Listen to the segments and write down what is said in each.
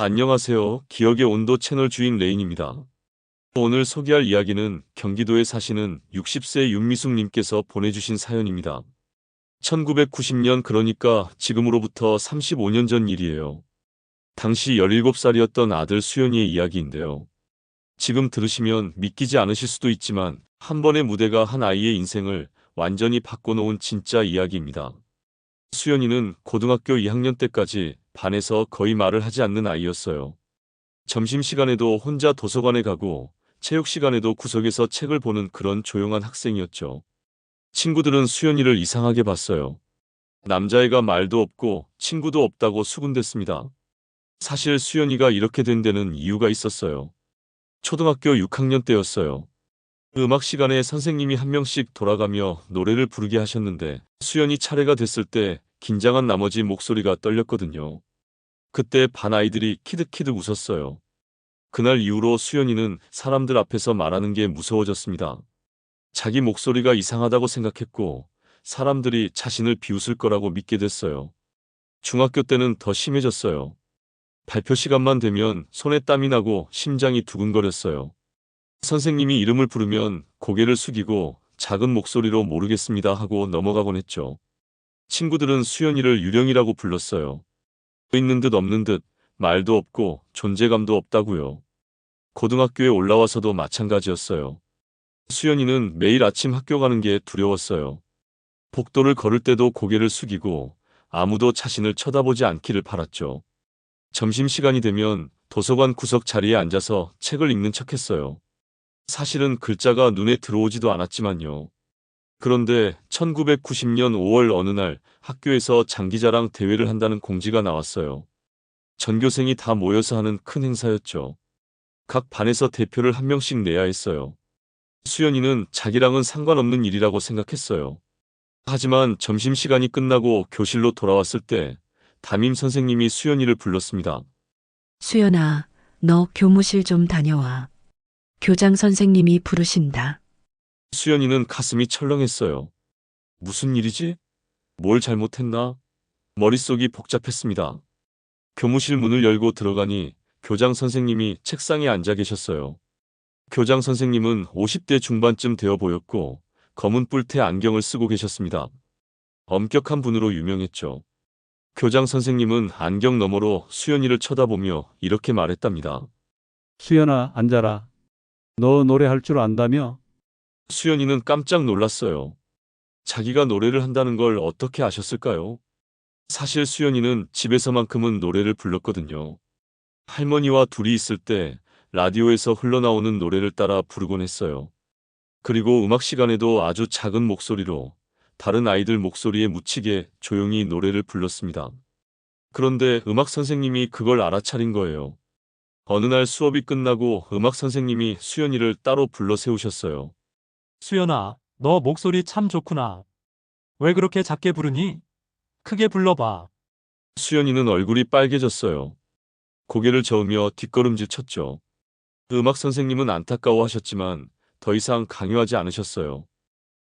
안녕하세요. 기억의 온도 채널 주인 레인입니다. 오늘 소개할 이야기는 경기도에 사시는 60세 윤미숙님께서 보내주신 사연입니다. 1990년 그러니까 지금으로부터 35년 전 일이에요. 당시 17살이었던 아들 수연이의 이야기인데요. 지금 들으시면 믿기지 않으실 수도 있지만 한 번의 무대가 한 아이의 인생을 완전히 바꿔놓은 진짜 이야기입니다. 수연이는 고등학교 2학년 때까지 반에서 거의 말을 하지 않는 아이였어요. 점심시간에도 혼자 도서관에 가고 체육시간에도 구석에서 책을 보는 그런 조용한 학생이었죠. 친구들은 수연이를 이상하게 봤어요. 남자애가 말도 없고 친구도 없다고 수군댔습니다. 사실 수연이가 이렇게 된 데는 이유가 있었어요. 초등학교 6학년 때였어요. 음악 시간에 선생님이 한 명씩 돌아가며 노래를 부르게 하셨는데 수연이 차례가 됐을 때 긴장한 나머지 목소리가 떨렸거든요. 그때 반 아이들이 키득키득 웃었어요. 그날 이후로 수연이는 사람들 앞에서 말하는 게 무서워졌습니다. 자기 목소리가 이상하다고 생각했고 사람들이 자신을 비웃을 거라고 믿게 됐어요. 중학교 때는 더 심해졌어요. 발표 시간만 되면 손에 땀이 나고 심장이 두근거렸어요. 선생님이 이름을 부르면 고개를 숙이고 작은 목소리로 모르겠습니다 하고 넘어가곤 했죠. 친구들은 수연이를 유령이라고 불렀어요. 있는 듯 없는 듯 말도 없고 존재감도 없다고요. 고등학교에 올라와서도 마찬가지였어요. 수연이는 매일 아침 학교 가는 게 두려웠어요. 복도를 걸을 때도 고개를 숙이고 아무도 자신을 쳐다보지 않기를 바랐죠. 점심시간이 되면 도서관 구석 자리에 앉아서 책을 읽는 척했어요. 사실은 글자가 눈에 들어오지도 않았지만요. 그런데 1990년 5월 어느 날 학교에서 장기자랑 대회를 한다는 공지가 나왔어요. 전교생이 다 모여서 하는 큰 행사였죠. 각 반에서 대표를 한 명씩 내야 했어요. 수연이는 자기랑은 상관없는 일이라고 생각했어요. 하지만 점심시간이 끝나고 교실로 돌아왔을 때 담임 선생님이 수연이를 불렀습니다. 수연아, 너 교무실 좀 다녀와. 교장 선생님이 부르신다. 수연이는 가슴이 철렁했어요. 무슨 일이지? 뭘 잘못했나? 머릿속이 복잡했습니다. 교무실 문을 열고 들어가니 교장 선생님이 책상에 앉아 계셨어요. 교장 선생님은 50대 중반쯤 되어 보였고 검은 뿔테 안경을 쓰고 계셨습니다. 엄격한 분으로 유명했죠. 교장 선생님은 안경 너머로 수연이를 쳐다보며 이렇게 말했답니다. 수연아, 앉아라. 너 노래할 줄 안다며? 수연이는 깜짝 놀랐어요. 자기가 노래를 한다는 걸 어떻게 아셨을까요? 사실 수연이는 집에서만큼은 노래를 불렀거든요. 할머니와 둘이 있을 때 라디오에서 흘러나오는 노래를 따라 부르곤 했어요. 그리고 음악 시간에도 아주 작은 목소리로 다른 아이들 목소리에 묻히게 조용히 노래를 불렀습니다. 그런데 음악 선생님이 그걸 알아차린 거예요. 어느 날 수업이 끝나고 음악 선생님이 수연이를 따로 불러 세우셨어요. 수연아, 너 목소리 참 좋구나. 왜 그렇게 작게 부르니? 크게 불러봐. 수연이는 얼굴이 빨개졌어요. 고개를 저으며 뒷걸음질 쳤죠. 음악 선생님은 안타까워하셨지만 더 이상 강요하지 않으셨어요.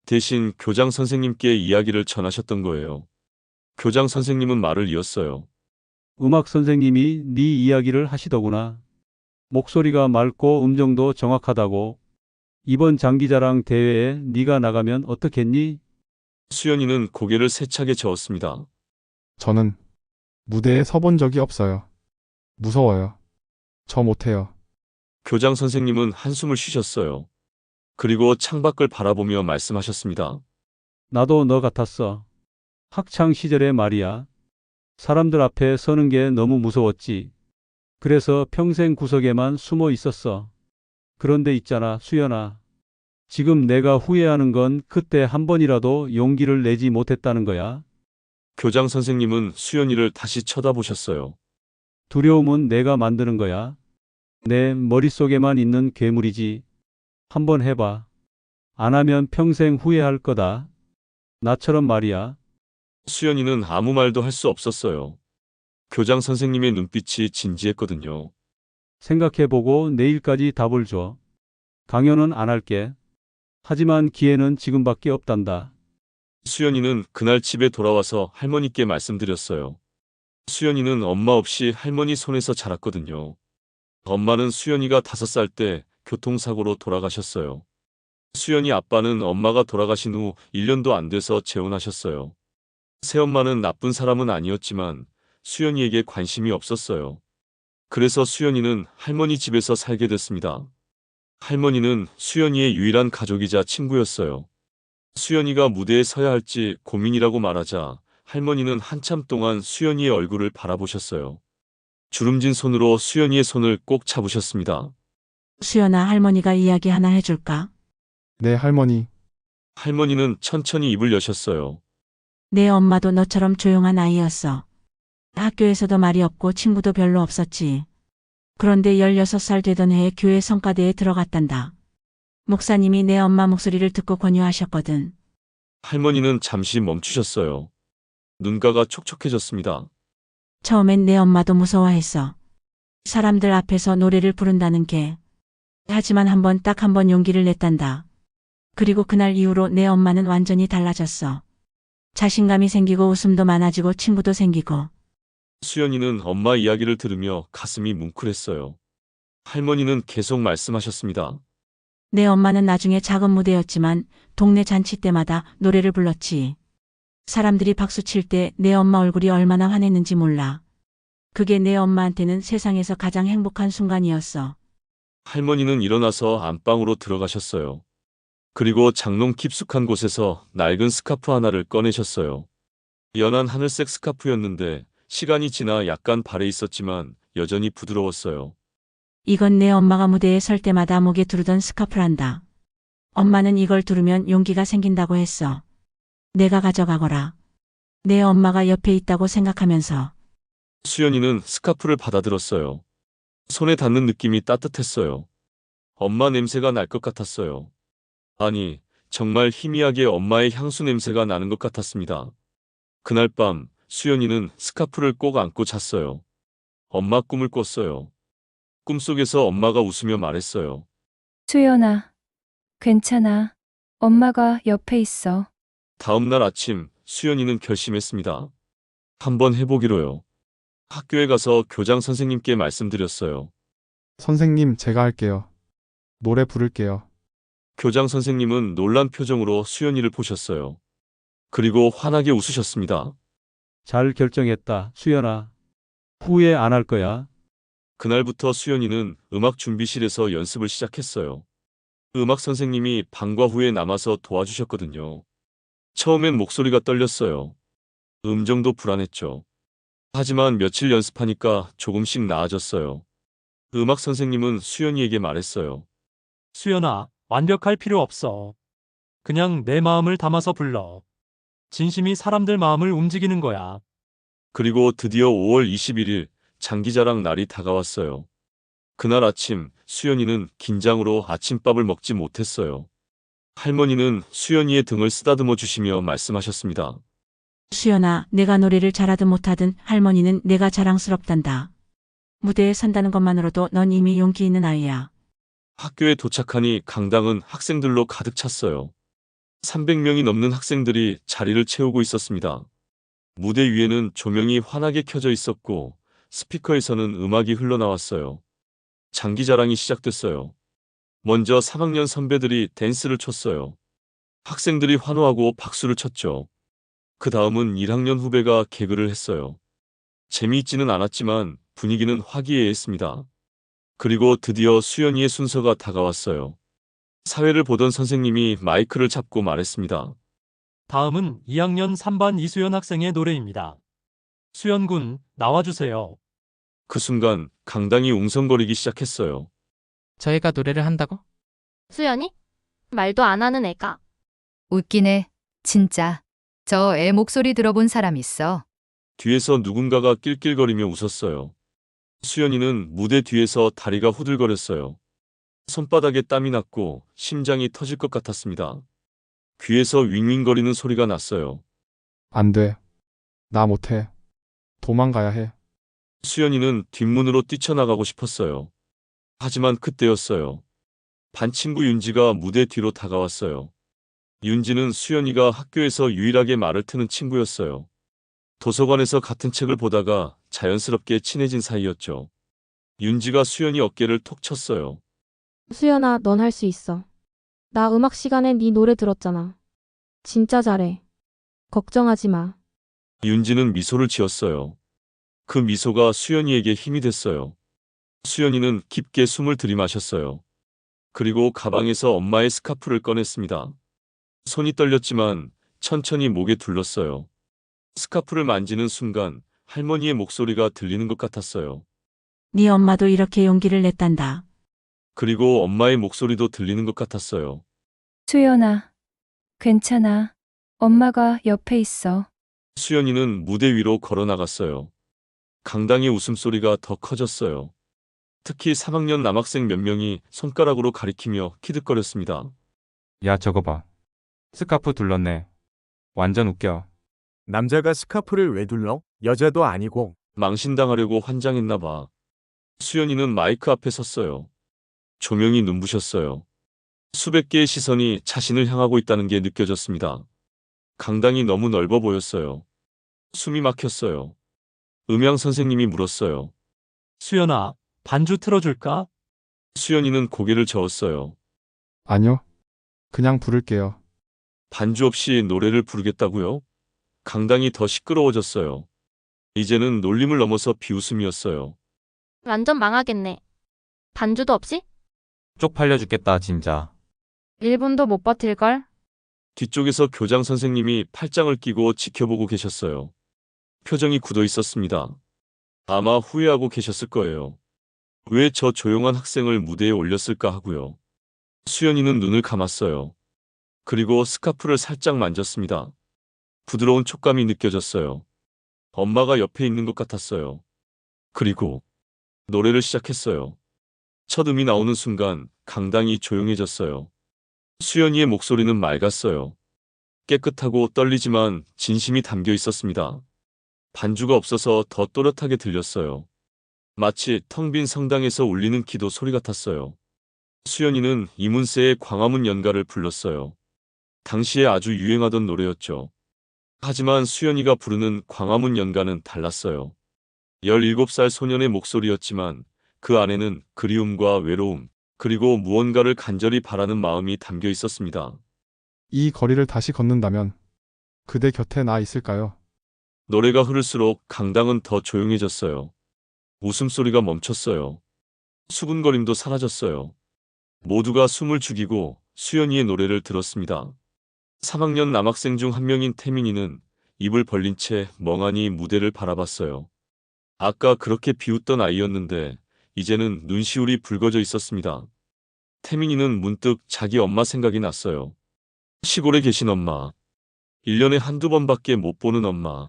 대신 교장 선생님께 이야기를 전하셨던 거예요. 교장 선생님은 말을 이었어요. 음악 선생님이 네 이야기를 하시더구나. 목소리가 맑고 음정도 정확하다고. 이번 장기자랑 대회에 네가 나가면 어떻겠니? 수연이는 고개를 세차게 저었습니다. 저는 무대에 서본 적이 없어요. 무서워요. 저 못해요. 교장 선생님은 한숨을 쉬셨어요. 그리고 창밖을 바라보며 말씀하셨습니다. 나도 너 같았어. 학창 시절에 말이야. 사람들 앞에 서는 게 너무 무서웠지. 그래서 평생 구석에만 숨어 있었어. 그런데 있잖아, 수연아. 지금 내가 후회하는 건 그때 한 번이라도 용기를 내지 못했다는 거야. 교장 선생님은 수연이를 다시 쳐다보셨어요. 두려움은 내가 만드는 거야. 내 머릿속에만 있는 괴물이지. 한번 해봐. 안 하면 평생 후회할 거다. 나처럼 말이야. 수연이는 아무 말도 할 수 없었어요. 교장 선생님의 눈빛이 진지했거든요. 생각해보고 내일까지 답을 줘. 강연은 안 할게. 하지만 기회는 지금밖에 없단다. 수연이는 그날 집에 돌아와서 할머니께 말씀드렸어요. 수연이는 엄마 없이 할머니 손에서 자랐거든요. 엄마는 수연이가 5살 때 교통사고로 돌아가셨어요. 수연이 아빠는 엄마가 돌아가신 후 1년도 안 돼서 재혼하셨어요. 새엄마는 나쁜 사람은 아니었지만 수연이에게 관심이 없었어요. 그래서 수연이는 할머니 집에서 살게 됐습니다. 할머니는 수연이의 유일한 가족이자 친구였어요. 수연이가 무대에 서야 할지 고민이라고 말하자 할머니는 한참 동안 수연이의 얼굴을 바라보셨어요. 주름진 손으로 수연이의 손을 꼭 잡으셨습니다. 수연아, 할머니가 이야기 하나 해줄까? 네, 할머니. 할머니는 천천히 입을 여셨어요. 내 엄마도 너처럼 조용한 아이였어. 학교에서도 말이 없고 친구도 별로 없었지. 그런데 16살 되던 해에 교회 성가대에 들어갔단다. 목사님이 내 엄마 목소리를 듣고 권유하셨거든. 할머니는 잠시 멈추셨어요. 눈가가 촉촉해졌습니다. 처음엔 내 엄마도 무서워했어. 사람들 앞에서 노래를 부른다는 게. 하지만 딱 한 번 용기를 냈단다. 그리고 그날 이후로 내 엄마는 완전히 달라졌어. 자신감이 생기고 웃음도 많아지고 친구도 생기고. 수연이는 엄마 이야기를 들으며 가슴이 뭉클했어요. 할머니는 계속 말씀하셨습니다. 내 엄마는 나중에 작은 무대였지만 동네 잔치 때마다 노래를 불렀지. 사람들이 박수 칠 때 내 엄마 얼굴이 얼마나 환했는지 몰라. 그게 내 엄마한테는 세상에서 가장 행복한 순간이었어. 할머니는 일어나서 안방으로 들어가셨어요. 그리고 장롱 깊숙한 곳에서 낡은 스카프 하나를 꺼내셨어요. 연한 하늘색 스카프였는데 시간이 지나 약간 발해 있었지만 여전히 부드러웠어요. 이건 내 엄마가 무대에 설 때마다 목에 두르던 스카프란다. 엄마는 이걸 두르면 용기가 생긴다고 했어. 내가 가져가거라. 내 엄마가 옆에 있다고 생각하면서. 수연이는 스카프를 받아들었어요. 손에 닿는 느낌이 따뜻했어요. 엄마 냄새가 날 것 같았어요. 아니, 정말 희미하게 엄마의 향수 냄새가 나는 것 같았습니다. 그날 밤 수연이는 스카프를 꼭 안고 잤어요. 엄마 꿈을 꿨어요. 꿈속에서 엄마가 웃으며 말했어요. 수연아, 괜찮아. 엄마가 옆에 있어. 다음 날 아침 수연이는 결심했습니다. 한번 해보기로요. 학교에 가서 교장 선생님께 말씀드렸어요. 선생님, 제가 할게요. 노래 부를게요. 교장 선생님은 놀란 표정으로 수연이를 보셨어요. 그리고 환하게 웃으셨습니다. 잘 결정했다, 수연아. 후회 안 할 거야. 그날부터 수연이는 음악 준비실에서 연습을 시작했어요. 음악 선생님이 방과 후에 남아서 도와주셨거든요. 처음엔 목소리가 떨렸어요. 음정도 불안했죠. 하지만 며칠 연습하니까 조금씩 나아졌어요. 음악 선생님은 수연이에게 말했어요. 수연아, 완벽할 필요 없어. 그냥 내 마음을 담아서 불러. 진심이 사람들 마음을 움직이는 거야. 그리고 드디어 5월 21일 장기자랑 날이 다가왔어요. 그날 아침 수연이는 긴장으로 아침밥을 먹지 못했어요. 할머니는 수연이의 등을 쓰다듬어 주시며 말씀하셨습니다. 수연아, 내가 노래를 잘하든 못하든 할머니는 내가 자랑스럽단다. 무대에 선다는 것만으로도 넌 이미 용기 있는 아이야. 학교에 도착하니 강당은 학생들로 가득 찼어요. 300명이 넘는 학생들이 자리를 채우고 있었습니다. 무대 위에는 조명이 환하게 켜져 있었고 스피커에서는 음악이 흘러나왔어요. 장기자랑이 시작됐어요. 먼저 3학년 선배들이 댄스를 췄어요. 학생들이 환호하고 박수를 쳤죠. 그 다음은 1학년 후배가 개그를 했어요. 재미있지는 않았지만 분위기는 화기애애했습니다. 그리고 드디어 수연이의 순서가 다가왔어요. 사회를 보던 선생님이 마이크를 잡고 말했습니다. 다음은 2학년 3반 이수연 학생의 노래입니다. 수연 군, 나와주세요. 그 순간 강당이 웅성거리기 시작했어요. 저희가 노래를 한다고? 수연이? 말도 안 하는 애가. 웃기네. 진짜. 저 애 목소리 들어본 사람 있어. 뒤에서 누군가가 낄낄거리며 웃었어요. 수연이는 무대 뒤에서 다리가 후들거렸어요. 손바닥에 땀이 났고 심장이 터질 것 같았습니다. 귀에서 윙윙거리는 소리가 났어요. 안 돼. 나 못해. 도망가야 해. 수연이는 뒷문으로 뛰쳐나가고 싶었어요. 하지만 그때였어요. 반 친구 윤지가 무대 뒤로 다가왔어요. 윤지는 수연이가 학교에서 유일하게 말을 트는 친구였어요. 도서관에서 같은 책을 보다가 자연스럽게 친해진 사이였죠. 윤지가 수연이 어깨를 톡 쳤어요. 수연아, 넌 할 수 있어. 나 음악 시간에 네 노래 들었잖아. 진짜 잘해. 걱정하지 마. 윤지는 미소를 지었어요. 그 미소가 수연이에게 힘이 됐어요. 수연이는 깊게 숨을 들이마셨어요. 그리고 가방에서 엄마의 스카프를 꺼냈습니다. 손이 떨렸지만 천천히 목에 둘렀어요. 스카프를 만지는 순간 할머니의 목소리가 들리는 것 같았어요. 네 엄마도 이렇게 용기를 냈단다. 그리고 엄마의 목소리도 들리는 것 같았어요. 수연아, 괜찮아. 엄마가 옆에 있어. 수연이는 무대 위로 걸어 나갔어요. 강당의 웃음소리가 더 커졌어요. 특히 3학년 남학생 몇 명이 손가락으로 가리키며 키득거렸습니다. 야, 저거 봐. 스카프 둘렀네. 완전 웃겨. 남자가 스카프를 왜 둘러? 여자도 아니고. 망신당하려고 환장했나 봐. 수연이는 마이크 앞에 섰어요. 조명이 눈부셨어요. 수백 개의 시선이 자신을 향하고 있다는 게 느껴졌습니다. 강당이 너무 넓어 보였어요. 숨이 막혔어요. 음향 선생님이 물었어요. 수연아, 반주 틀어줄까? 수연이는 고개를 저었어요. 아니요. 그냥 부를게요. 반주 없이 노래를 부르겠다고요? 강당이 더 시끄러워졌어요. 이제는 놀림을 넘어서 비웃음이었어요. 완전 망하겠네. 반주도 없이? 쪽팔려 죽겠다, 진짜. 1분도 못 버틸걸? 뒤쪽에서 교장 선생님이 팔짱을 끼고 지켜보고 계셨어요. 표정이 굳어 있었습니다. 아마 후회하고 계셨을 거예요. 왜 저 조용한 학생을 무대에 올렸을까 하고요. 수연이는 눈을 감았어요. 그리고 스카프를 살짝 만졌습니다. 부드러운 촉감이 느껴졌어요. 엄마가 옆에 있는 것 같았어요. 그리고 노래를 시작했어요. 첫 음이 나오는 순간 강당이 조용해졌어요. 수연이의 목소리는 맑았어요. 깨끗하고 떨리지만 진심이 담겨 있었습니다. 반주가 없어서 더 또렷하게 들렸어요. 마치 텅 빈 성당에서 울리는 기도 소리 같았어요. 수연이는 이문세의 광화문 연가를 불렀어요. 당시에 아주 유행하던 노래였죠. 하지만 수연이가 부르는 광화문 연가는 달랐어요. 17살 소년의 목소리였지만 그 안에는 그리움과 외로움, 그리고 무언가를 간절히 바라는 마음이 담겨 있었습니다. 이 거리를 다시 걷는다면 그대 곁에 나 있을까요? 노래가 흐를수록 강당은 더 조용해졌어요. 웃음소리가 멈췄어요. 수군거림도 사라졌어요. 모두가 숨을 죽이고 수연이의 노래를 들었습니다. 3학년 남학생 중 한 명인 태민이는 입을 벌린 채 멍하니 무대를 바라봤어요. 아까 그렇게 비웃던 아이였는데 이제는 눈시울이 붉어져 있었습니다. 태민이는 문득 자기 엄마 생각이 났어요. 시골에 계신 엄마. 1년에 한두 번밖에 못 보는 엄마.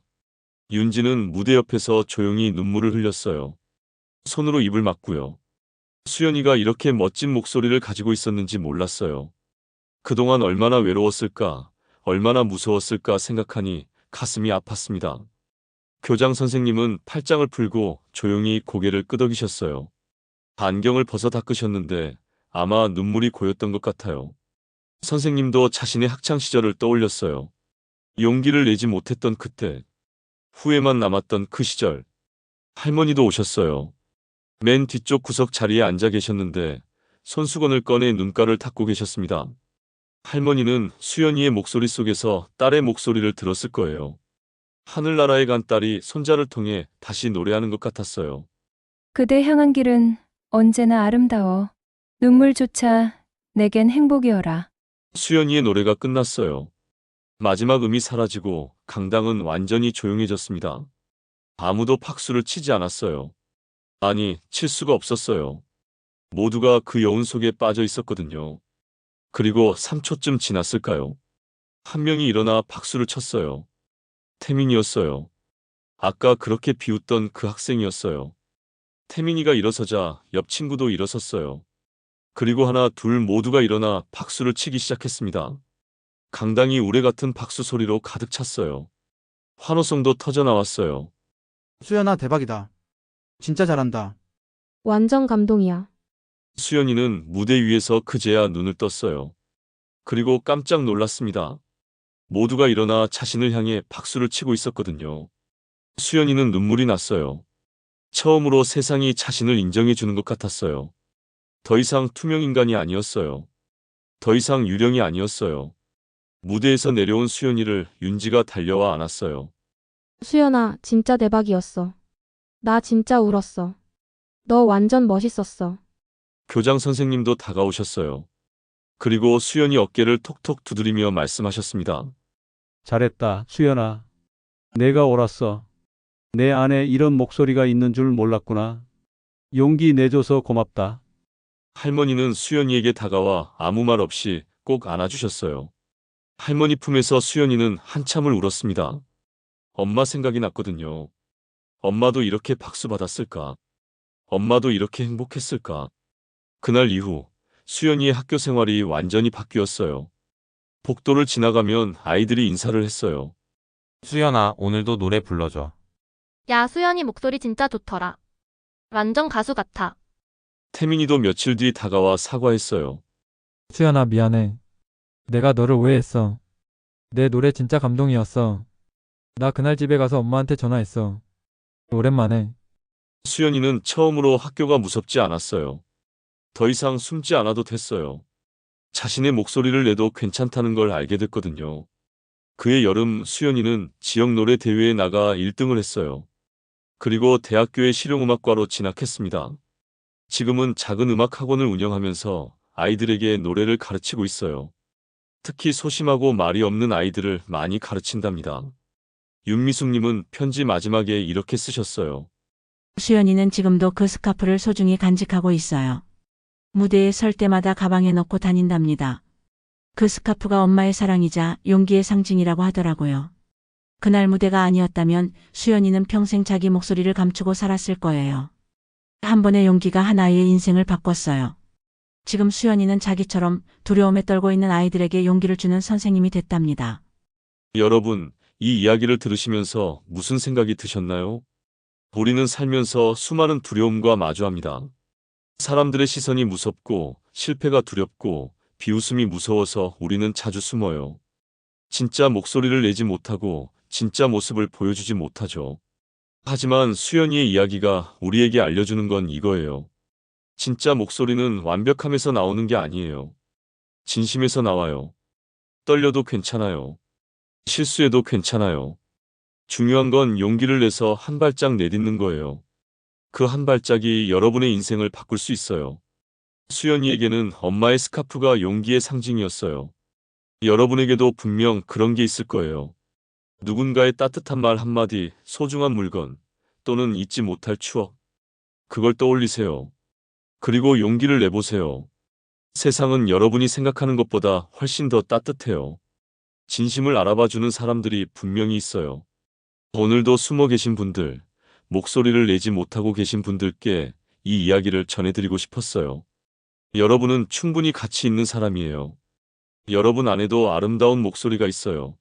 윤지는 무대 옆에서 조용히 눈물을 흘렸어요. 손으로 입을 막고요. 수연이가 이렇게 멋진 목소리를 가지고 있었는지 몰랐어요. 그동안 얼마나 외로웠을까, 얼마나 무서웠을까 생각하니 가슴이 아팠습니다. 교장 선생님은 팔짱을 풀고 조용히 고개를 끄덕이셨어요. 안경을 벗어 닦으셨는데 아마 눈물이 고였던 것 같아요. 선생님도 자신의 학창시절을 떠올렸어요. 용기를 내지 못했던 그때, 후회만 남았던 그 시절. 할머니도 오셨어요. 맨 뒤쪽 구석 자리에 앉아 계셨는데 손수건을 꺼내 눈가를 닦고 계셨습니다. 할머니는 수연이의 목소리 속에서 딸의 목소리를 들었을 거예요. 하늘나라에 간 딸이 손자를 통해 다시 노래하는 것 같았어요. 그대 향한 길은 언제나 아름다워. 눈물조차 내겐 행복이어라. 수연이의 노래가 끝났어요. 마지막 음이 사라지고 강당은 완전히 조용해졌습니다. 아무도 박수를 치지 않았어요. 아니, 칠 수가 없었어요. 모두가 그 여운 속에 빠져 있었거든요. 그리고 3초쯤 지났을까요? 한 명이 일어나 박수를 쳤어요. 태민이었어요. 아까 그렇게 비웃던 그 학생이었어요. 태민이가 일어서자 옆 친구도 일어섰어요. 그리고 하나 둘 모두가 일어나 박수를 치기 시작했습니다. 강당이 우레 같은 박수 소리로 가득 찼어요. 환호성도 터져 나왔어요. 수연아, 대박이다. 진짜 잘한다. 완전 감동이야. 수연이는 무대 위에서 그제야 눈을 떴어요. 그리고 깜짝 놀랐습니다. 모두가 일어나 자신을 향해 박수를 치고 있었거든요. 수연이는 눈물이 났어요. 처음으로 세상이 자신을 인정해 주는 것 같았어요. 더 이상 투명 인간이 아니었어요. 더 이상 유령이 아니었어요. 무대에서 내려온 수연이를 윤지가 달려와 안았어요. 수연아, 진짜 대박이었어. 나 진짜 울었어. 너 완전 멋있었어. 교장 선생님도 다가오셨어요. 그리고 수연이 어깨를 톡톡 두드리며 말씀하셨습니다. 잘했다, 수연아. 내가 옳았어. 내 안에 이런 목소리가 있는 줄 몰랐구나. 용기 내줘서 고맙다. 할머니는 수연이에게 다가와 아무 말 없이 꼭 안아주셨어요. 할머니 품에서 수연이는 한참을 울었습니다. 엄마 생각이 났거든요. 엄마도 이렇게 박수 받았을까? 엄마도 이렇게 행복했을까? 그날 이후 수연이의 학교 생활이 완전히 바뀌었어요. 복도를 지나가면 아이들이 인사를 했어요. 수연아, 오늘도 노래 불러줘. 야, 수연이 목소리 진짜 좋더라. 완전 가수 같아. 태민이도 며칠 뒤 다가와 사과했어요. 수연아, 미안해. 내가 너를 오해했어. 내 노래 진짜 감동이었어. 나 그날 집에 가서 엄마한테 전화했어. 오랜만에. 수연이는 처음으로 학교가 무섭지 않았어요. 더 이상 숨지 않아도 됐어요. 자신의 목소리를 내도 괜찮다는 걸 알게 됐거든요. 그해 여름 수연이는 지역 노래 대회에 나가 1등을 했어요. 그리고 대학교의 실용음악과로 진학했습니다. 지금은 작은 음악 학원을 운영하면서 아이들에게 노래를 가르치고 있어요. 특히 소심하고 말이 없는 아이들을 많이 가르친답니다. 윤미숙님은 편지 마지막에 이렇게 쓰셨어요. 수연이는 지금도 그 스카프를 소중히 간직하고 있어요. 무대에 설 때마다 가방에 넣고 다닌답니다. 그 스카프가 엄마의 사랑이자 용기의 상징이라고 하더라고요. 그날 무대가 아니었다면 수연이는 평생 자기 목소리를 감추고 살았을 거예요. 한 번의 용기가 하나의 인생을 바꿨어요. 지금 수연이는 자기처럼 두려움에 떨고 있는 아이들에게 용기를 주는 선생님이 됐답니다. 여러분, 이 이야기를 들으시면서 무슨 생각이 드셨나요? 우리는 살면서 수많은 두려움과 마주합니다. 사람들의 시선이 무섭고 실패가 두렵고 비웃음이 무서워서 우리는 자주 숨어요. 진짜 목소리를 내지 못하고 진짜 모습을 보여주지 못하죠. 하지만 수연이의 이야기가 우리에게 알려주는 건 이거예요. 진짜 목소리는 완벽함에서 나오는 게 아니에요. 진심에서 나와요. 떨려도 괜찮아요. 실수해도 괜찮아요. 중요한 건 용기를 내서 한 발짝 내딛는 거예요. 그 한 발짝이 여러분의 인생을 바꿀 수 있어요. 수연이에게는 엄마의 스카프가 용기의 상징이었어요. 여러분에게도 분명 그런 게 있을 거예요. 누군가의 따뜻한 말 한마디, 소중한 물건, 또는 잊지 못할 추억. 그걸 떠올리세요. 그리고 용기를 내보세요. 세상은 여러분이 생각하는 것보다 훨씬 더 따뜻해요. 진심을 알아봐주는 사람들이 분명히 있어요. 오늘도 숨어 계신 분들, 목소리를 내지 못하고 계신 분들께 이 이야기를 전해드리고 싶었어요. 여러분은 충분히 가치 있는 사람이에요. 여러분 안에도 아름다운 목소리가 있어요.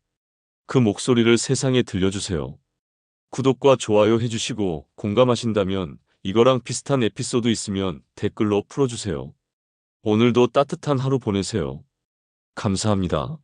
그 목소리를 세상에 들려주세요. 구독과 좋아요 해주시고 공감하신다면 이거랑 비슷한 에피소드 있으면 댓글로 풀어주세요. 오늘도 따뜻한 하루 보내세요. 감사합니다.